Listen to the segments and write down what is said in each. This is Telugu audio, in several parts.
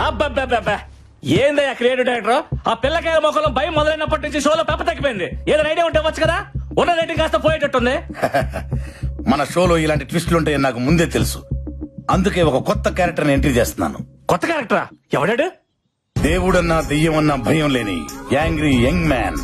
అబ్బా ఏందయ్యా క్రియేటివ్ డైరెక్టర్? ఆ పిల్లకాయల మొక్కలో భయం మొదలైనప్పటి నుంచి షోలో పెప్ప తగ్గిపోయింది. ఏదైనా ఐడియా ఉంటే వచ్చు కదా. ఉన్న రేటింగ్ కాస్త పోయేటట్టుంది. మన షోలో ఇలాంటి ట్విస్టులు ఉంటాయని నాకు ముందే తెలుసు. అందుకే ఒక కొత్త క్యారెక్టర్ ఎంట్రీ చేస్తున్నాను. కొత్త క్యారెక్టరా? ఎవడాడు? దేవుడన్నా దెయ్యమన్నా భయం లేని యాంగ్రీ యంగ్ మ్యాన్.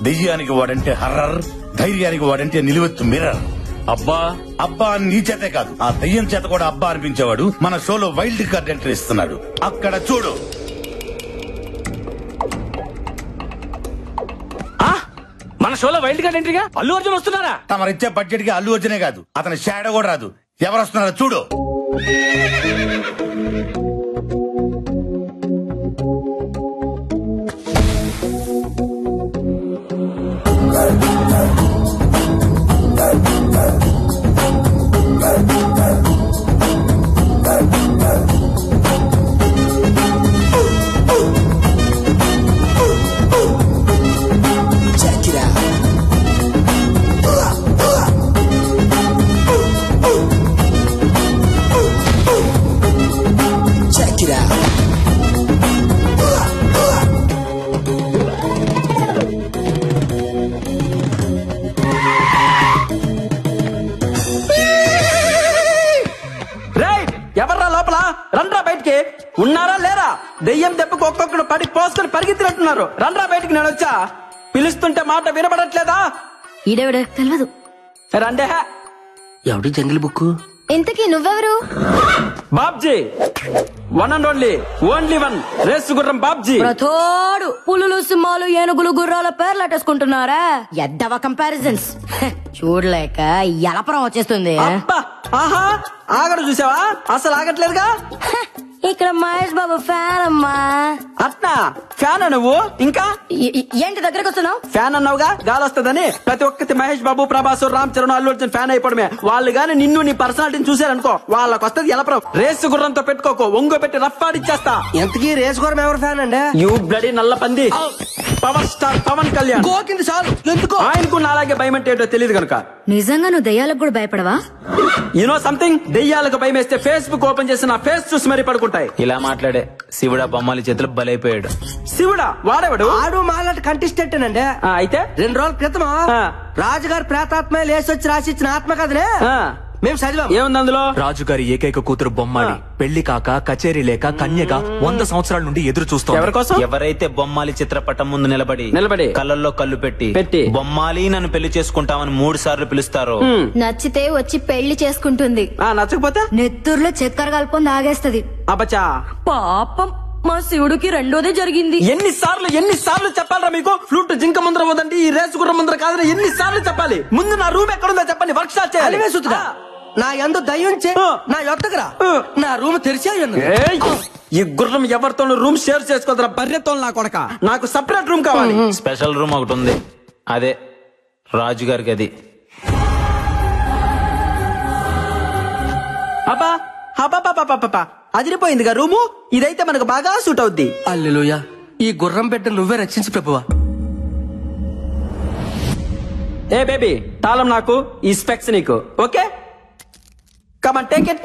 దెయ్యానికి వాడంటే హర్రర్, ధైర్యానికి వాడంటే నిలువెత్తు మిర్రర్. అబ్బా అబ్బా అని నీ చేతే కాదు, ఆ దెయ్యం చేత కూడా అబ్బా అనిపించేవాడు మన షోలో వైల్డ్ కార్డ్ ఎంట్రీ ఇస్తున్నాడు. అక్కడ చూడు. మన షోలో వైల్డ్ కార్డ్ ఎంట్రీగా అల్లు అర్జున్ వస్తున్నారా? తమరిచ్చే బడ్జెట్ కి అల్లు అర్జునే కాదు, అతని షాడో కూడా రాదు. ఎవరు వస్తున్నారో చూడు. ఎవర్రా లోపల? రండ్రా బయటికి. ఉన్నారా లేరా? దెయ్యం దెబ్బకు ఒక్కొక్కడు పడి పోసుకొని పరిగెత్తినట్టున్నారు. రండ్రా బయటికి. నేను వచ్చా. పిలుస్తుంటే మాట వినబడట్లేదా? ఈడెవడే తెలియదు. రండే. ఎవడి జంగిల్ బుక్? ఇంతకీ నువ్వెవరు? Babji, one and only one race గుర్రం బాబ్జీ. ప్రతోడు పులులు, సింహాలు, ఏనుగులు, గుర్రాల పేర్లు అట్టేసుకుంటున్నారా? ఎద్దవ కంపారిజన్స్ చూడలేక ఎలపరం వచ్చేస్తుంది. అబ్బా ఆహా, ఆగడు చూసావా? అసలు ఆగట్లేదుగా. ఇక్కడ మహేష్ బాబు ఫ్యాన్ అమ్మా. అట్నా? ఫ్యాన్ నువ్వు? ఇంకా ఏంటి దగ్గరకు వస్తున్నావు? ఫ్యాన్ అన్నావుగా, గాలి వస్తుందని. ప్రతి ఒక్కటి మహేష్ బాబు, ప్రభాస్, రామ్ చరణ్, అల్లు అర్జున్ ఫ్యాన్ అయిపోవడమే. వాళ్ళు గాని నిన్ను నీ పర్సనాలిటీని చూసారనుకో, వాళ్ళకి వస్తుంది ఎలపరం. రేసు గుర్రంతో పెట్టుకోకో, ఒంగో పెట్టి రఫ్ ఆడిచ్చేస్తా. ఎంతకీ రేసు గుర్రం ఎవరు ఫ్యాన్ అండి? యూ బ్లడీ నల్ల పంది. Power star Pawan Kalyan. గోకింది చాలు. ఎందుకో ఆయనకు అలాగే భయం అంటే ఏంటో తెలియదు కనుక. నిజంగా నువ్వు దయ్యాలకు కూడా భయపడవా? యూనో సంథింగ్, దెయ్యాలకు భయం వేస్తే ఫేస్బుక్ ఓపెన్ చేసి నా ఫేస్ చూసి మరీ పడుకుంటాయి. ఇలా మాట్లాడే శివుడా బొమ్మలి చేతులు బలైపోయాడు. శివుడా? వాడేవాడు? ఆడు మాలాంటి కంటెస్టెంట్ అండి. అయితే 2 రోజుల క్రితం రాజుగారు ప్రేతాత్మ లేసొచ్చి రాసిచ్చిన ఆత్మకథనే మేము చదివాం. ఏముంది అందులో? రాజుగారి ఏకైక కూతురు బొమ్మాలి పెళ్లి కాక కచేరీ లేక కన్యగా 100 సంవత్సరాల నుండి ఎదురు చూస్తోంది. ఎవరి కోసం? ఎవరైతే బొమ్మాలి చిత్రపటం ముందు నిలబడి కళ్ళల్లో కళ్ళు పెట్టి బొమ్మాలి నన్ను పెళ్లి చేసుకుంటామని 3 సార్లు పిలుస్తారో, నచ్చితే వచ్చి పెళ్లి చేసుకుంటుంది. నచ్చకపోతే నెత్తూరులో చక్కెర కలుపుకొని ఆగేస్తది. అబ్బచా పాపం మా శివుడికి రెండోదే జరిగింది. ఎన్నిసార్లు చెప్పాలరా మీకు? ఫ్లూట్ జింక ముందర వదండి, ఈ రేసు గుర్రం ముందర కాదని ఎన్నిసార్లు చెప్పాలి? ముందు నా రూమ్ ఎక్కడుందో చెప్పండి, వర్క్ షాప్ చేయాలి. నా ఎందు దయ్యం నా యొక్కరా నా రూమ్ తెరిచే ఉన్నది. ఈ గుర్రం ఎవరితోనూ రూమ్ షేర్ చేసుకోదరా బర్రెతో. నా కొడక, నాకు సపరేట్ రూమ్ కావాలి. స్పెషల్ రూమ్ ఒకటి ఉంది, అదే రాజుగారికి. అది అబ్బా అబ్బా అదిరిపోయిందిగా రూము. ఇదైతే మనకు బాగా సూట్ అవుద్ది. హల్లెలూయా. ఈ గుర్రం బిడ్డ నువ్వే రక్షించు ప్రభువా. ఏ బేబీ, తాళం నాకు, ఈ స్పెక్స్ నీకు. Okay, come on take it.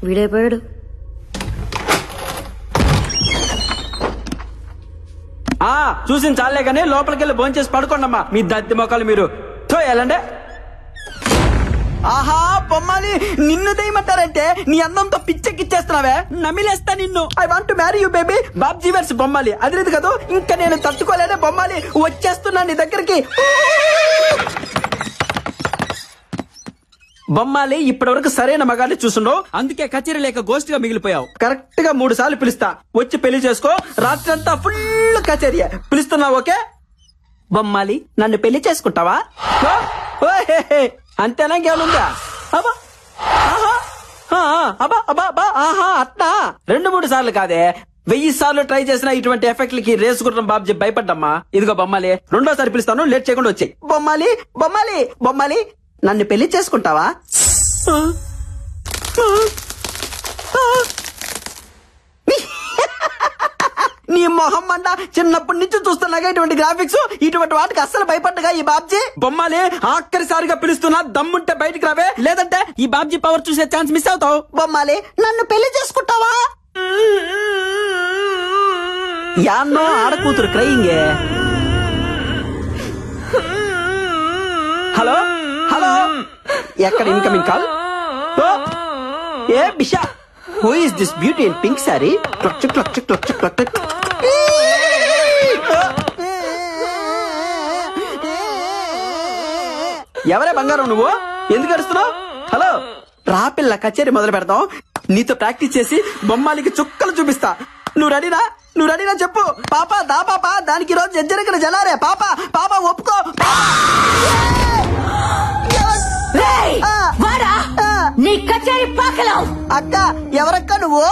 వీడైపోయాడు. చూసిన చాలే గానీ లోపలికి వెళ్ళి భోంచేసి పడుకోండమ్మా. మీ దద్ది మొక్కలు మీరు వెళ్ళండి. ఆహా బొమ్మాలి, నిన్ను దయమంటారంటే నీ అందంతో పిచ్చెక్కిచ్చేస్తున్నావే. నమిలేస్తా నిన్ను. I want to marry you baby. Babji వర్స్ బొమ్మాలి. అది లేదు కదా, ఇంకా నేను తట్టుకోలేనే బొమ్మాలి. వచ్చేస్తున్నా నీ దగ్గరికి. బొమ్మాలి, ఇప్పటి వరకు సరైన మగాన్ని చూసుండవు, అందుకే కచేరీ లేక గోస్ట్ గా మిగిలిపోయావు. కరెక్ట్ గా 3 సార్లు పిలుస్తా, వచ్చి పెళ్లి చేసుకో. రాత్రంతా ఫుల్ కచేరీ. పిలుస్తున్నావు ఓకే? బొమ్మాలి, నన్ను పెళ్లి చేసుకుంటావా? అంతేనా? ఇంకేముందా? అబ్బా అబ్బా అబ్బా అబ్బా ఆహా అట్నా 2-3 సార్లు కాదే, 1000 సార్లు ట్రై చేసిన ఇటువంటి ఎఫెక్ట్లకి రేసు గుర్రం బాబ్జీ భయపడ్డమ్మా. ఇదిగో బొమ్మాలి, 2వ సారి పిలుస్తాను, లేట్ చేయకుండా వచ్చాయి. బొమ్మాలి బొమ్మాలి బొమ్మాలి, నన్ను పెళ్లి చేసుకుంటావా? నీ మొహం అంట చిన్నప్పటి నుంచి చూస్తున్నాగా ఇటువంటి గ్రాఫిక్స్, ఇటువంటి వాటికి అస్సలు భయపడ్డగా ఈ బాబ్జీ. బొమ్మాలి ఆఖరిసారిగా పిలుస్తున్నా, దమ్ముంటే బయటికి రావే, లేదంటే ఈ బాబ్జీ పవర్ చూసే ఛాన్స్ మిస్ అవుతావు. బొమ్మాలి నన్ను పెళ్లి చేసుకుంటావా? యాన్నో ఆడకూతురు క్రయింగే. హలో హలో, ఎక్కడ incoming call? A Bisha, who is this beauty in pink sorry? Clutch clutch clutch clutch. ఎవరే బంగారం నువ్వు? ఎందుకు అరుస్తున్నావు? హలో రా పిల్ల, కచేరీ మొదలు పెడతాం. నీతో ప్రాక్టీస్ చేసి బొమ్మాలికి చుక్కలు చూపిస్తా. నువ్వు రెడీనా? నువ్వు రెడీనా చెప్పు. పాపా దా పాపా, దానికి రోజు జజ్జరకన జలారే. పాపా పాపా ఒప్పుకో. నీ కచేరీ పాకలో. అక్క ఎవరక్క నువ్వు?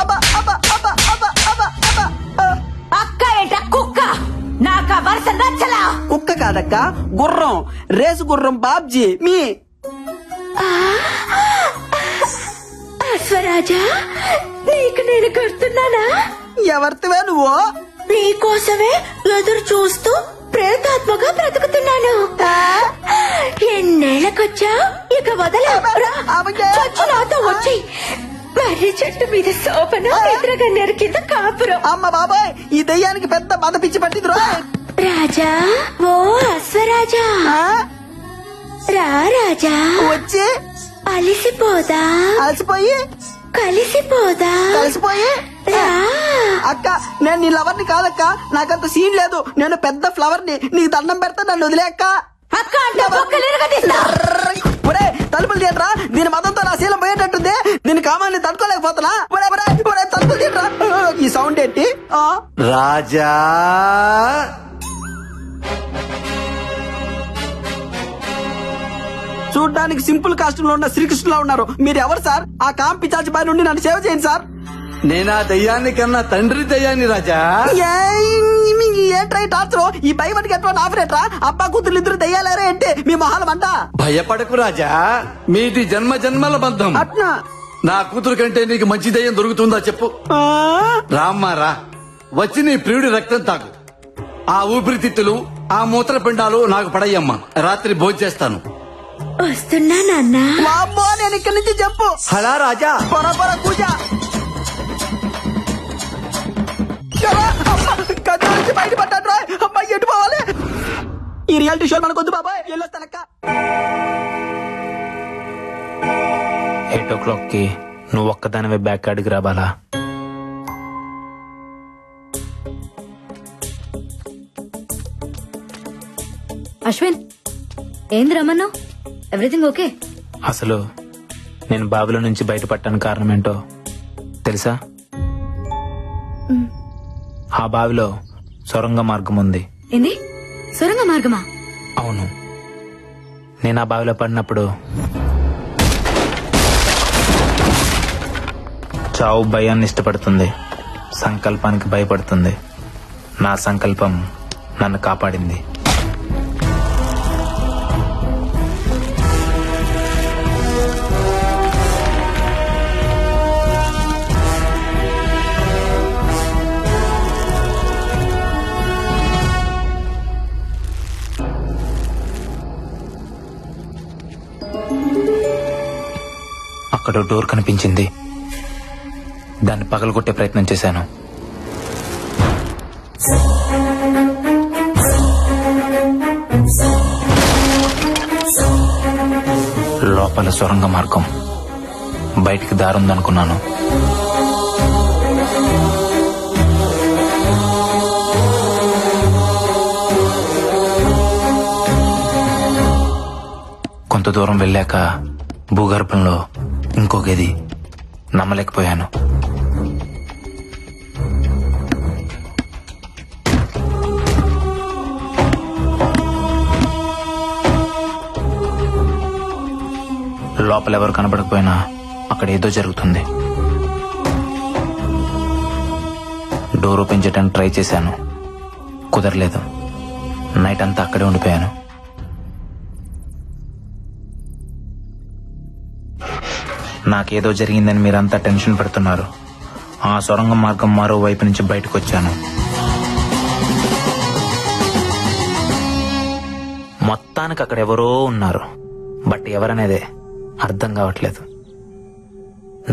అబ్బా అబ్బా అబ్బా అబ్బా అబ్బా అబ్బా. అక్క ఏంట కుక్క? నాకా వరుస నచ్చలా. కుక్క కాదక్క, గుర్రం, రేసు గుర్రం బాబ్జీ మీ. అశ్వరాజా, నీకు నేను గుర్తున్నానా? ఎవరివే నువ్వు? నీకోసమే ఎదురు చూస్తూ ప్రేతాత్మగా బ్రతుకుతున్నాను. ఎన్నేళ్ళకొచ్చా? ఇక వదలా. చచ్చు నాతో వచ్చి మర్రి చెట్టు మీద సోపన, ఎదురుగా నెరికింద కాపురం. అమ్మ బాబాయ్, ఈ దెయ్యానికి పెద్ద బాధ పిచ్చి పట్టింది. రాజా, ఓ అశ్వరాజా, రా రాజా. వచ్చి అలిసిపోదా? అలసిపోయి కలిసిపోదా? కలిసిపోయి. అక్క నేను నీ లవర్ ని కాదక్క, నాకంత సీన్ లేదు. నేను పెద్ద ఫ్లవర్ ని, నీకు దండం పెడతా, నన్ను వదిలే అక్క. అక్క అంటే ఒరే తలుపులు తీయట్రా, దీని మతంతో నా శీలం పోయేటట్టుంది. దీని కామాన్ని తట్టుకోలేకపోతున్నా. తలుపులు తీయట్రా. ఈ సౌండ్ ఏంటి? రాజా చూడ్డానికి సింపుల్ కాస్ట్యూమ్ లో ఉన్న శ్రీకృష్ణులా ఉన్నారు. మీరు ఎవరు సార్? ఆ కాంపి చాచి బారి నుండి నన్ను సేవ చేయండి సార్. నేనా దయ్యాన్ని కన్నా తండ్రి దయ్యాన్ని రాజా. ఏంట్రై టార్చర్? ఈ భయపడికి ఎట్లా ఆఫరేట్రా? అబ్బా కూతురు ఇద్దరు దయ్యాలేరే అంటే మీ మొహాలం అంట. భయపడకు రాజా, మీది జన్మ జన్మల బంధం. అట్నా? నా కూతురు కంటే నీకు మంచి దయ్యం దొరుకుతుందా చెప్పు. రామ్మా రా, వచ్చి నీ ప్రియుడి రక్తం తాకు. ఆ ఊపిరితిత్తులు, ఆ మూత్రపిండాలు నాకు పడయ్యమ్మా. రాత్రి భోంచేస్తాను. వస్తున్నా నాన్న. అమ్మో నేను ఇక్కడి నుంచి చెప్పు. హలా రాజా, పొర పొర కూజ. నుంచి బయట పడ్డాడు రా. అమ్మాయి ఎటు పోవాలి? ఈ రియాలిటీ షో మనకొద్దు బాబాయ్, వెళ్ళొస్తానక్క. 8 o'clock కి నువ్వు ఒక్కదానివే బ్యాక్ అడిగి రాబాలా? అశ్విన్, ఏంది రమ్మన్నావు? Everything okay? అసలు నేను బావిలో నుంచి బయటపడటానికి కారణం ఏంటో తెలుసా? ఆ బావిలో సొరంగ మార్గం ఉంది. ఏంది సొరంగ మార్గమా? అవును, నేను ఆ బావిలో పడినప్పుడు చావు భయాన్ని ఇష్టపడుతుంది, సంకల్పానికి భయపడుతుంది. నా సంకల్పం నన్ను కాపాడింది. అక్కడ డోర్ కనిపించింది, దాన్ని పగలగొట్టే ప్రయత్నం చేశాను. లోపల సొరంగ మార్గం, బయటికి దారుందనుకున్నాను. కొంత దూరం వెళ్ళాక భూగర్భంలో ఇంకో గది. నమ్మలేకపోయాను. లోపల ఎవరు కనబడకపోయినా అక్కడ ఏదో జరుగుతుంది. డోర్ ఓపెన్ చేయడానికి ట్రై చేశాను, కుదరలేదు. నైట్ అంతా అక్కడే ఉండిపోయాను. నాకేదో జరిగిందని మీరంతా టెన్షన్ పడుతున్నారు. ఆ సొరంగ మార్గం మరోవైపు నుంచి బయటకు వచ్చాను. మొత్తానికి అక్కడ ఎవరో ఉన్నారు, బట్ ఎవరనేదే అర్థం కావట్లేదు.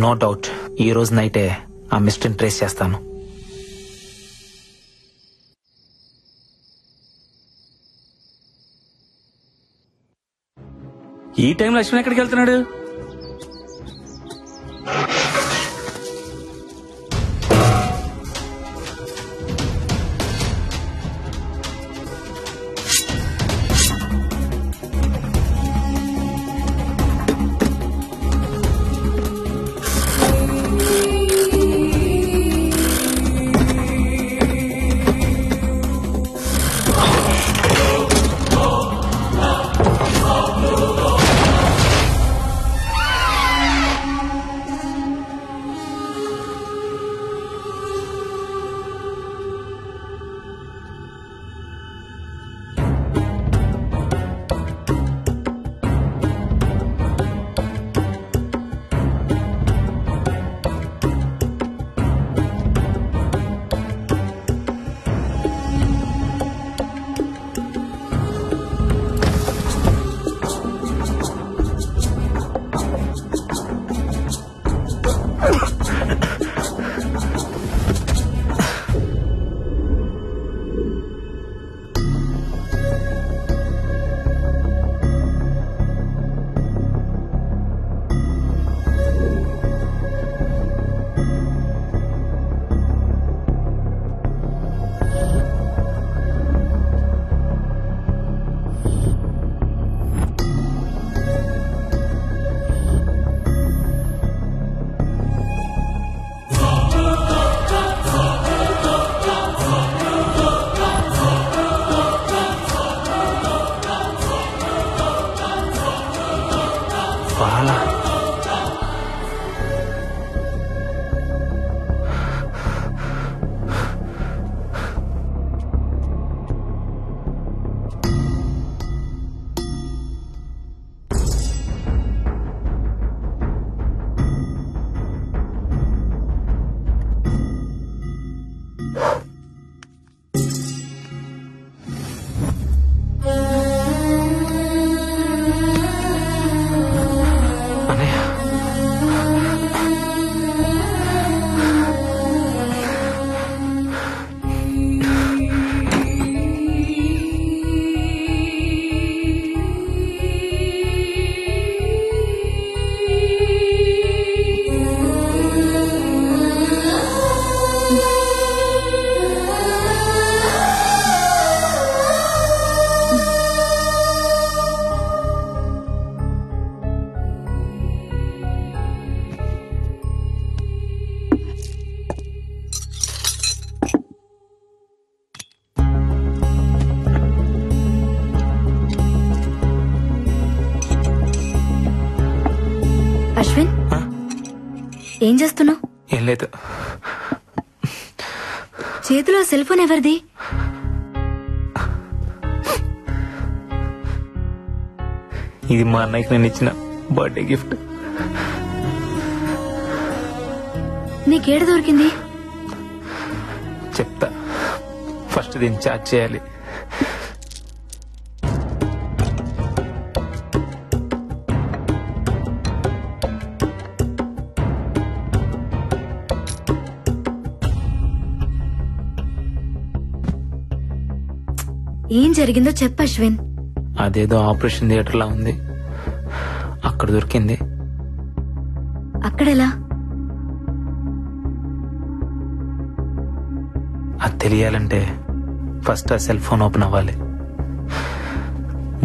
నో డౌట్ ఈ రోజు నైటే ఆ మిస్టరీని ట్రేస్ చేస్తాను. ఈ టైంలో అశ్విన్ ఎక్కడికి వెళ్తున్నాడు? అశ్విన్, ఏం చేస్తున్నావు? ఏం లేదు. చేతిలో సెల్ ఫోన్ ఎవరిది? ఇది మా అన్నయ్యకి నేను ఇచ్చిన బర్త్డే గిఫ్ట్. నీకేడ దొరికింది? చెప్తా, ఫస్ట్ దీన్ని చార్జ్ చేయాలి. ఏం జరిగిందో చెప్పు అశ్విన్. అదేదో ఆపరేషన్ థియేటర్ లా ఉంది, అక్కడ దొరికింది. అక్కడెలా? అది తెలియాలంటే ఫస్ట్ ఆ సెల్ ఫోన్ ఓపెన్ అవ్వాలి.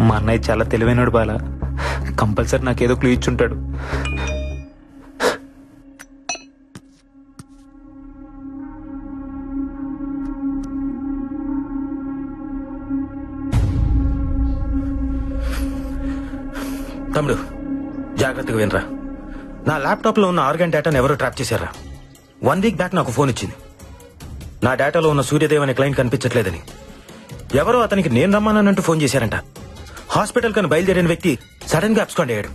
మా అన్నయ్య చాలా తెలివైనడు బాలా, కంపల్సరీ నాకేదో క్లూ ఇచ్చుంటాడు. తమ్ముడు, జాగ్రత్తగా వినరా. నా ల్యాప్టాప్ లో ఉన్న ఆర్గాన్ డేటాను ఎవరో ట్రాప్ చేశారా. 1 వీక్ బ్యాక్ నాకు ఫోన్ ఇచ్చింది. నా డేటాలో ఉన్న సూర్యదేవ్ అనే క్లయింట్ కనిపించట్లేదని. ఎవరో అతనికి నేను రమ్మానంటూ ఫోన్ చేశారంట. హాస్పిటల్ కని బయలుదేరిన వ్యక్తి సడన్ గా అబ్స్కాండ్ అయ్యాడు.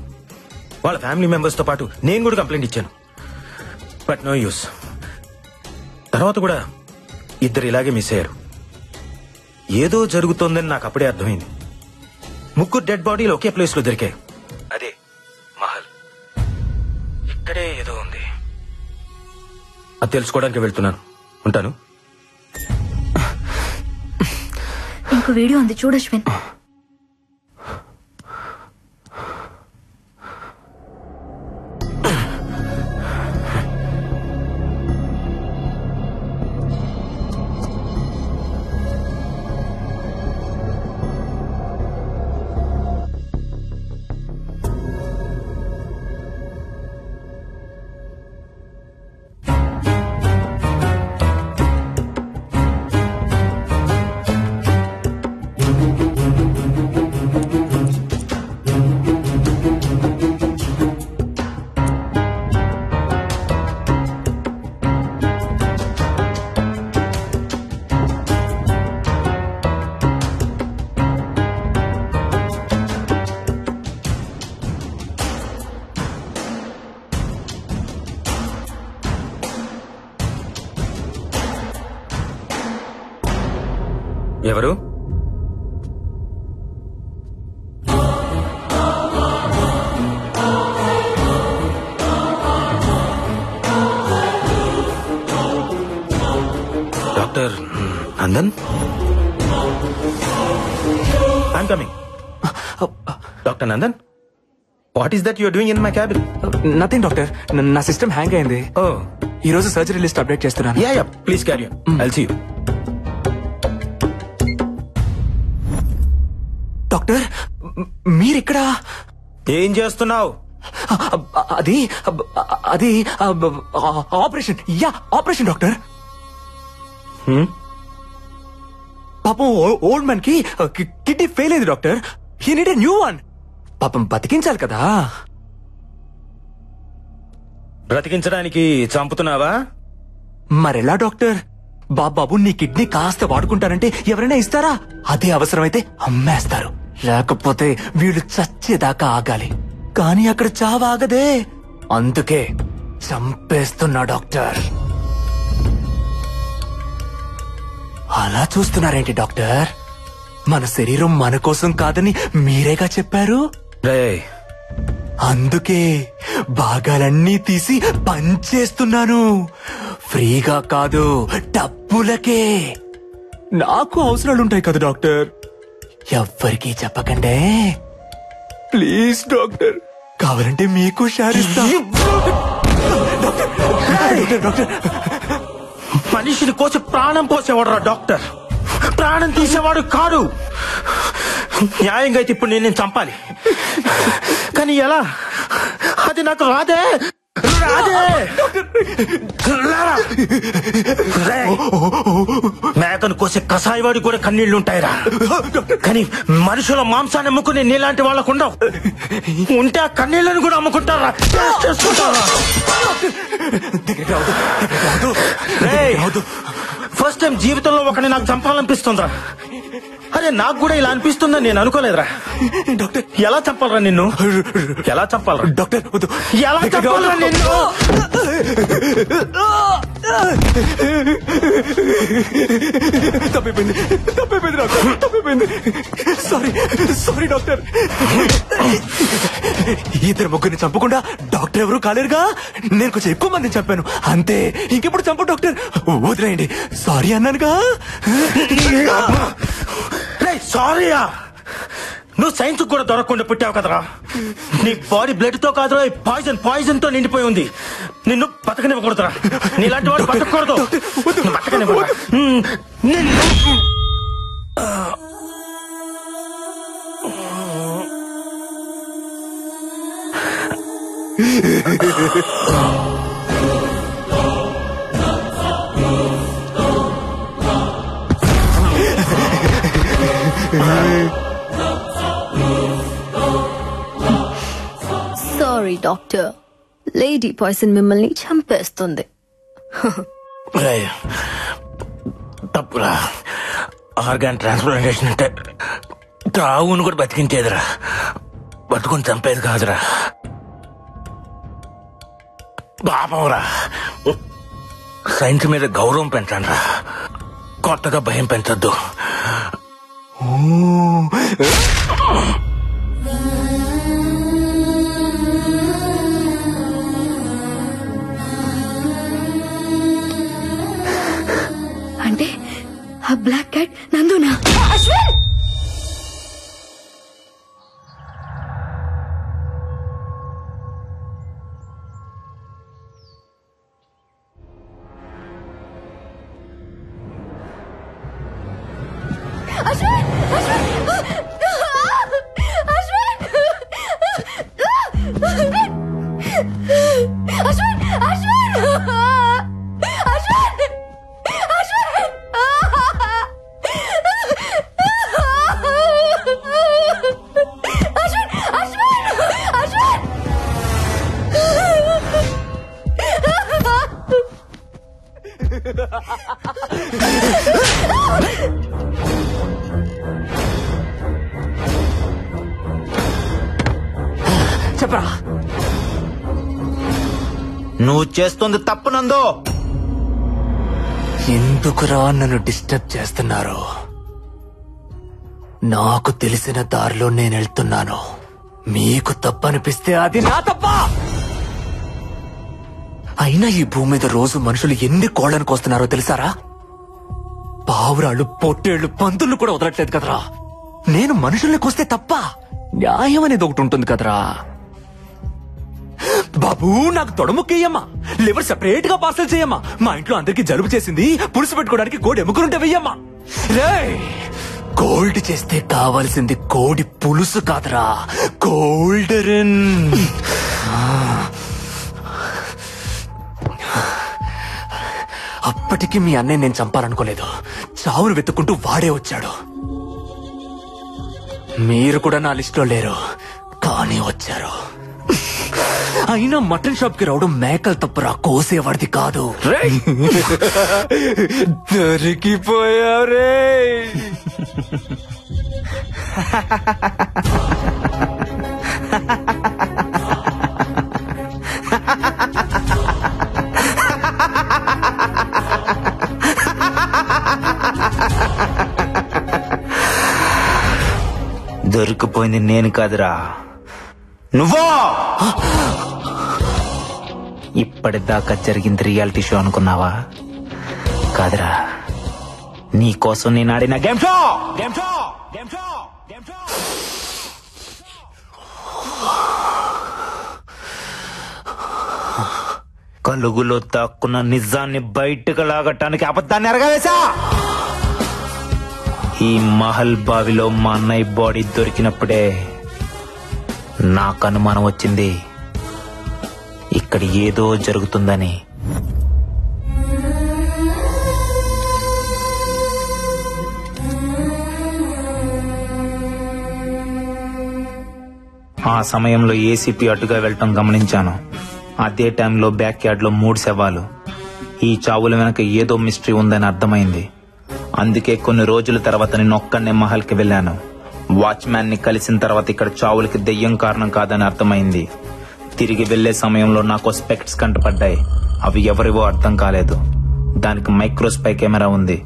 వాళ్ళ ఫ్యామిలీ మెంబర్స్ తో పాటు నేను కూడా కంప్లైంట్ ఇచ్చాను, బట్ నో యూస్. తర్వాత కూడా ఇద్దరు ఇలాగే మిస్ అయ్యారు. ఏదో జరుగుతోందని నాకు అప్పుడే అర్థమైంది. 3 డెడ్ బాడీలు ఒకే ప్లేస్ లో దొరికాయి. అదే మహల్. ఇక్కడే ఏదో ఉంది. అది తెలుసుకోవడానికి వెళ్తున్నాను. ఉంటాను. ఇంకో వీడియో ఉంది చూడు అశ్విన్. ఎవరు? Doctor Nandan? I'm coming. Doctor Nandan, what is that your doing in my cabin? Nothing doctor, నా సిస్టమ్ హ్యాంగ్ అయింది. ఓ, ఈ రోజు సర్జరీ లిస్ట్ అప్డేట్ చేస్తున్నాను. Yeah please carry on. I'll see you. Doctor మీరిక్కడ ఏం చేస్తున్నావు? అది అది ఆపరేషన్. Yeah operation doctor. పాపం ఓల్డ్ మ్యాన్ కి కిడ్నీ ఫెయిల్ అయింది doctor. He need a new one. పాపం బతికించాలి కదా. బ్రతికించడానికి చంపుతున్నావా? మరెలా డాక్టర్? బాబు నీ కిడ్నీ కాస్త వాడుకుంటారంటే ఎవరైనా ఇస్తారా? అదే అవసరమైతే అమ్మేస్తారు. లేకపోతే వీళ్ళు చచ్చేదాకా ఆగాలి. కానీ అక్కడ చావాగదే. అందుకే చంపేస్తున్నా డాక్టర్. అలా చూస్తున్నారేంటి డాక్టర్? మన శరీరం మన కోసం కాదని మీరేగా చెప్పారు. అందుకే భాగాలన్నీ తీసి పంచేస్తున్నాను. ఫ్రీగా కాదు, డబ్బులకే. నాకు అవసరాలుంటాయి కదా డాక్టర్. ఎవ్వరికీ చెప్పకండే ప్లీజ్ డాక్టర్. కావాలంటే మీకు షేర్ ఇస్తా. డాక్టర్, మనిషిని కోసి ప్రాణం పోసేవాడు రా డాక్టర్. ప్రాణం తీసేవాడు కాదు. న్యాయంగా అయితే ఇప్పుడు నేను చంపాలి. కానీ ఎలా? అది నాకు రాదే. మేకను కోసే కసాయివాడి కూడా కన్నీళ్లుంటాయిరా. కానీ మనుషుల మాంసాన్ని అమ్ముకునే నీలాంటి వాళ్ళకు ఉండవు. ఉంటే ఆ కన్నీళ్లను కూడా అమ్ముకుంటారా? ఫస్ట్ టైం జీవితంలో ఒకరిని నాకు చంపాలనిపిస్తుందిరా. అరే నాకు కూడా ఇలా అనిపిస్తుందని నేను అనుకోలేదురా. డాక్టర్ ఎలా చంపాలరా నిన్ను? ఎలా చంపాలరా డాక్టర్? ఎలా చంపాలరా నిన్ను? తప్పిపోయింది డాక్టర్, తప్పిపోయింది. Sorry doctor. ఇద్దరు ముగ్గురిని చంపకుండా డాక్టర్ ఎవరు కాలేరుగా. నేను కొంచెం ఎక్కువ మందిని చంపాను అంతే. ఇంకెప్పుడు చంపు డాక్టర్. వదిలేయండి. సారీ అన్నానుగా. సారీయా? నువ్వు సైన్స్ కూడా దొరకకుండా పుట్టావు కదరా. నీ బాడీ బ్లడ్ తో కాదురా, పాయిజన్ తో నిండిపోయి ఉంది. నిన్ను బతకనివ్వకూడదురా. నీలాంటి వాడు బతకూడదు. బతకనివ్వరా? సారీ డాక్టర్, లేడీ పాయిజన్ మిమ్మల్ని చంపేస్తుంది. తప్పురా. ఆర్గాన్ ట్రాన్స్ప్లాంటేషన్ అంటే తావును కూడా బతికించేదిరా, బతుకుని చంపేది కాదురా. పాపంరా. సైన్స్ మీద గౌరవం పెంచండి రా, కొత్తగా భయం పెంచొద్దు. అంటే ఆ బ్లాక్ క్యాట్ నందునా? అశ్విన్! చెప్పరా, నువ్వు చేస్తుంది తప్పు నందు. ఎందుకురా నన్ను డిస్టర్బ్ చేస్తున్నారు? నాకు తెలిసిన దారిలో నేను వెళ్తున్నాను. మీకు తప్పనిపిస్తే అది నా తప్ప. అయినా ఈ భూమి మీద రోజు మనుషులు ఎన్ని కోళ్లను కోస్తున్నారో తెలుసారా? పావురాళ్ళు, పొట్టేళ్లు, పందులు కూడా వదలట్లేదు కదరా. నేను మనుషుల్ని కోస్తే తప్ప న్యాయం అనేది ఒకటి ఉంటుంది కదరా. బాబు, నాకు తొడముక్కయ్యమ్మా, లివర్ సెపరేట్ గా పార్సల్ చేయమ్మా. మా ఇంట్లో అందరికి జలుబు చేసింది, పులుసు పెట్టుకోవడానికి కోడి ఎముకలుంటే వెయ్యమ్మా. రే, గోల్డ్ చేస్తే కావాల్సింది కోడి పులుసు కాదురా, గోల్డెన్. అప్పటికి మీ అన్నయ్య నేను చంపాలనుకోలేదు. చావును వెతుక్కుంటూ వాడే వచ్చాడు. మీరు కూడా నా లిస్టులో లేరు, కానీ వచ్చారు. అయినా మటన్ షాప్ కి రావడం మేకలు తప్పురా, కోసేవాడిది కాదు. దొరికిపోయారే. దొరికిపోయింది నేను కాదురా, నువ్వో. ఇప్పటిదాకా జరిగింది రియాలిటీ షో అనుకున్నావా? కాదురా, నీ కోసం నేను ఆడిన గేమ్ షో. కలుగులో దాక్కున్న నిజాన్ని బయటకు లాగటానికి అబద్ధాన్ని ఎరగవేశా. ఈ మహల్ బావిలో మా అన్నయ్య బాడీ దొరికినప్పుడే నాకు అనుమానం వచ్చింది, ఇక్కడ ఏదో జరుగుతుందని. ఆ సమయంలో ఏసీపీ అటుగా వెళ్ళటం గమనించాను. అదే టైంలో బ్యాక్ యార్డ్ లో 3 శవాలు. ఈ చావుల వెనక ఏదో మిస్టరీ ఉందని అర్థమైంది. అందుకే కొన్ని రోజుల తర్వాత నేను ఒక్కనే మహల్ కి వెళ్ళాను. వాచ్మ్యాన్ ని కలిసిన తర్వాత ఇక్కడ చావులకి దెయ్యం కారణం కాదని అర్థమైంది. తిరిగి వెళ్లే సమయంలో నాకు స్పెక్ట్స్ కంటపడ్డాయి. అవి ఎవరివో అర్థం కాలేదు. దానికి మైక్రోస్పై కెమెరా ఉంది.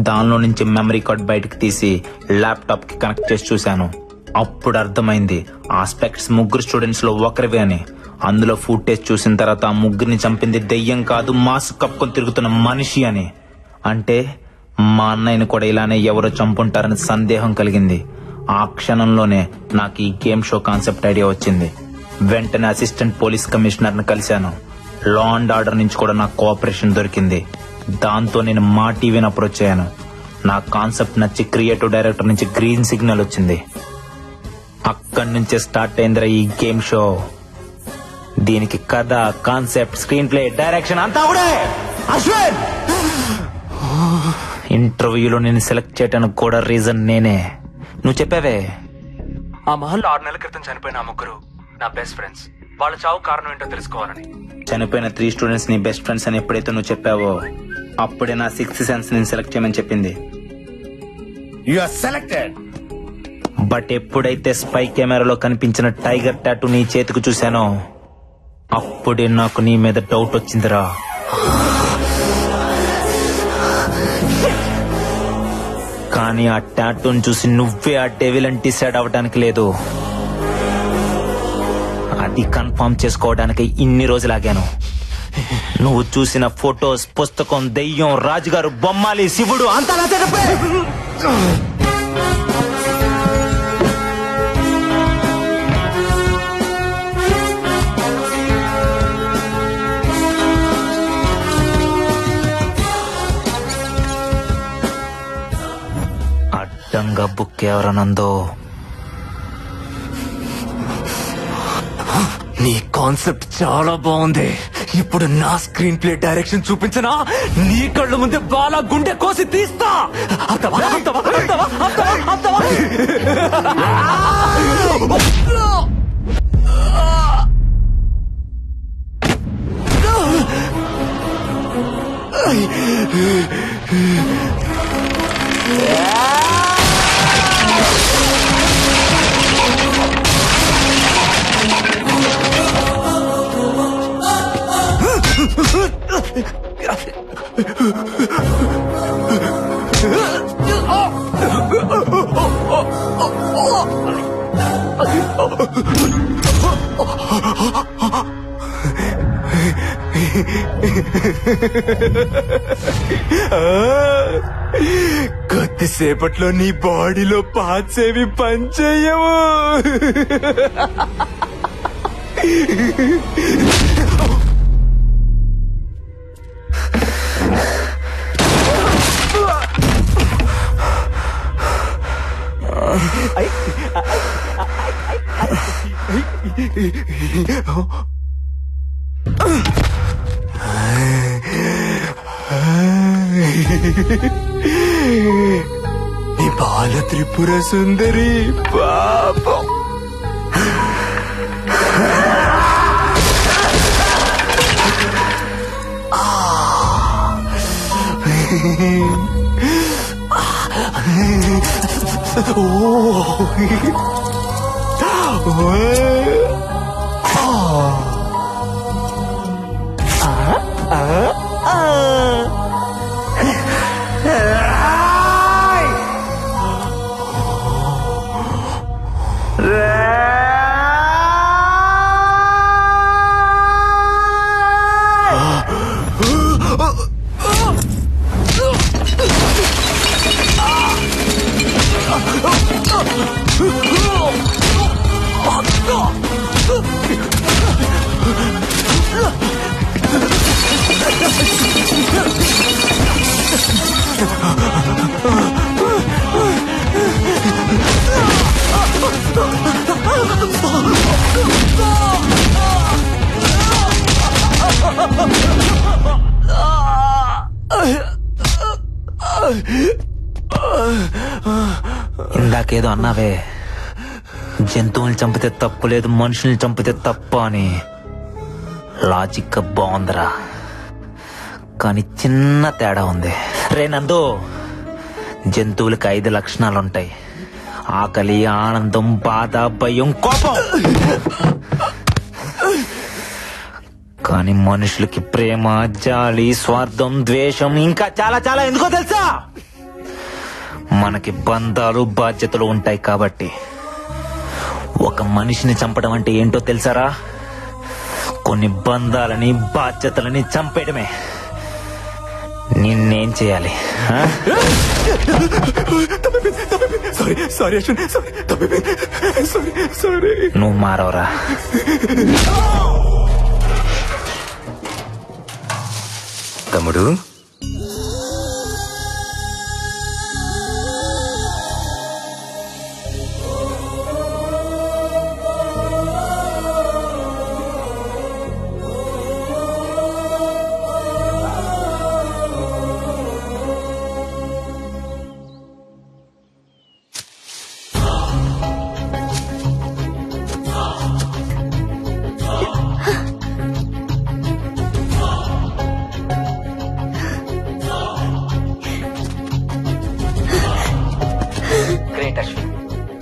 దానిలో నుంచి మెమరీ కార్డ్ బయటకు తీసి ల్యాప్టాప్ కి కనెక్ట్ చేసి చూశాను. అప్పుడు అర్థమైంది ఆ స్పెక్ట్స్ 3 స్టూడెంట్స్ లో ఒకరివే అని. అందులో ఫుటేజ్ చూసిన తర్వాత ఆ 3ని చంపింది దెయ్యం కాదు, మాస్క్ కప్పుకొని తిరుగుతున్న మనిషి అని. అంటే మా అన్నయ్యని కూడా ఇలానే ఎవరో చంపుంటారని సందేహం కలిగింది. ఆ క్షణంలోనే నాకు ఈ గేమ్ షో కాన్సెప్ట్ ఐడియా వచ్చింది. వెంటనే అసిస్టెంట్ పోలీస్ కమిషనర్ ని కలిశాను. లా అండ్ ఆర్డర్ నుంచి కూడా నాకు కోఆపరేషన్ దొరికింది. దాంతో నేను మా టీవీని అప్రోచ్ అయ్యాను. నా కాన్సెప్ట్ నచ్చి క్రియేటివ్ డైరెక్టర్ నుంచి గ్రీన్ సిగ్నల్ వచ్చింది. అక్కడి నుంచే స్టార్ట్ అయిందిరా ఈ గేమ్ షో. దీనికి కథ, కాన్సెప్ట్, స్క్రీన్ ప్లే, డైరెక్షన్ అంతా కూడా అశ్విన్. ఇంటర్వ్యూలో నేను సెలెక్ట్ చేయడానికి కూడా రీజన్ నేనే. నువ్వు చెప్పావే, ఆ మహల్లో 6 నెలల క్రితం చనిపోయిన ఆ 3 నా బెస్ట్ ఫ్రెండ్స్. వాళ్ళ చావు కారణం ఏంటో తెలుసుకోవాలని. చనిపోయిన 3 స్టూడెంట్స్ నీ బెస్ట్ ఫ్రెండ్స్ అని ఎప్పుడైతే నువ్వు చెప్పావో అప్పుడే నా 6th సెన్స్ నేను సెలెక్ట్ చేయమని చెప్పింది. You are selected. బట్ ఎప్పుడైతే స్పై కెమెరాలో కనిపించిన టైగర్ టాటూ నీ చేతికి చూశానో అప్పుడే నాకు నీ మీద డౌట్ వచ్చిందిరా. కానీ ఆ టాటూని చూసి నువ్వే ఆ డెవిల్ అని డిసైడ్ అవ్వడానికి లేదు. అది కన్ఫర్మ్ చేసుకోవడానికి ఇన్ని రోజులాగాను. నువ్వు చూసిన ఫొటోస్, పుస్తకం, దెయ్యం, రాజుగారు, బొమ్మాలి, శివుడు అంతా అడ్డంగా బుక్ ఎవరనందో. నీ కాన్సెప్ట్ చాలా బాగుంది. ఇప్పుడు నా స్క్రీన్ ప్లే డైరెక్షన్ చూపించనా? నీ కళ్ళు ముందే బాలా గుండె కోసి తీస్తా. కొద్దిసేపట్లో నీ బాడీలో పార్ట్స్ ఏవి పనిచేయవు. నీ బాల త్రిపుర సుందరి పాపం. ఇందాకేదో అన్నావే, జంతువుల్ని చంపితే తప్పు లేదు, మనుషుల్ని చంపితే తప్ప అని. లాజిక్ బాగుందిరా, కానీ చిన్న తేడా ఉంది. రే నందు, జంతువులకి 5 లక్షణాలుంటాయి: ఆకలి, ఆనందం, బాధ, భయం, కోపం. కానీ మనుషులకి ప్రేమ, జాలి, స్వార్థం, ద్వేషం, ఇంకా చాలా చాలా. ఎందుకో తెలుసా? మనకి బంధాలు, బాధ్యతలు ఉంటాయి కాబట్టి. ఒక మనిషిని చంపడం అంటే ఏంటో తెలుసారా? కొన్ని బంధాలని, బాధ్యతలని చంపేయడమే. నిన్నేం చేయాలి? నువ్వు మారవరా? తమ్ముడు,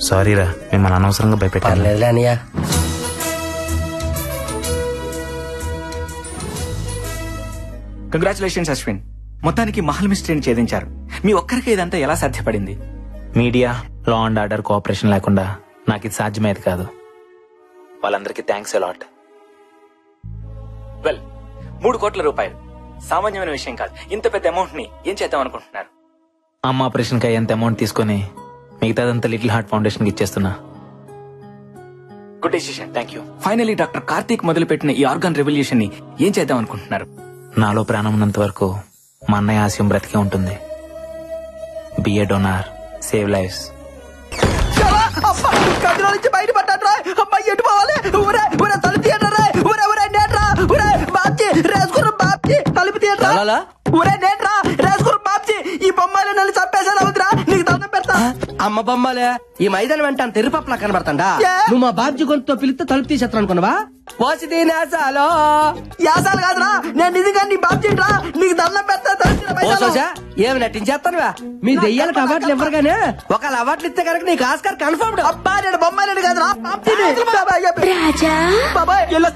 సారీరా, మిమ్మల్ని అనవసరంగా భయపెట్టాను. కంగ్రాచులేషన్స్ అశ్విన్, మొత్తానికి మహల్ మిస్టరీని ఛేదించారు. మీ ఒక్కరికి ఇదంతా ఎలా సాధ్యపడింది? Media, law and order cooperation లేకుండా నాకు ఇది సాధ్యమేది కాదు. వాళ్ళందరికీ థ్యాంక్స్ అలాట్. వెల్, 3 కోట్ల రూపాయలు సామాన్యమైన విషయం కాదు. ఇంత పెద్ద అమౌంట్ ని ఏం చేద్దాం అనుకుంటున్నారు? అమ్మ ఆపరేషన్ కి అయ్యేంత అమౌంట్ తీసుకుని మిగతాదంతా లిటిల్ హార్ట్ ఫౌండేషన్ కి ఇచ్చేస్తున్నా. Good decision, thank you. Finally doctor Karthik మొదలుపెట్టిన ఈ ఆర్గాన్ రెవల్యూషన్ ని ఏం చేద్దాం అనుకుంటున్నారు? నాలో ప్రాణం ఉన్నంత వరకు మా అన్నయ్య ఆశయం బ్రతికే ఉంటుంది. బి ఏ డోనార్, సేవ్ లైఫ్స్. కదిలో నుంచి బయటపడ్డాడు రా. అమ్మాయి ఎటు పోవాలి? ఊరే ఊరే తలుపు తీయట్రా రా. ఊరే ఊరే నేట్రా. ఊరే బాబ్జీ రేసుకున్న బాబ్జీ తలుపు తీయట్రా. ఊరే నేట్రా రేసుకున్న బాబ్జీ. ఈ బొమ్మలు నన్ను చంపేసాను అవుతురా. నీకు దండం పెడతా. అమ్మ బొమ్మలే ఈ మైదానం వెంట తెరుపప్పులా కనబడతాడా? నువ్వు మా బాబ్జీ గొంతుతో పిలిస్తే తలుపు తీసేస్తాను అనుకున్నావా? పోసి నేసాలో యాసాలు కాదురా, నేను నిజంగా నీ బాబ్జీ రా. నీకు దండం పెడతా. ఏమి నటించేస్తానువా? మీ దెయ్యాలకు అవార్డులు ఇవ్వరు గానే, ఒకవేళ అవార్డులు ఇస్తే కనుక నీకు ఆస్కార్ కన్ఫర్మ్. అబ్బా నేను బొమ్మలేడు కాదురా. రాజా బాబాయ్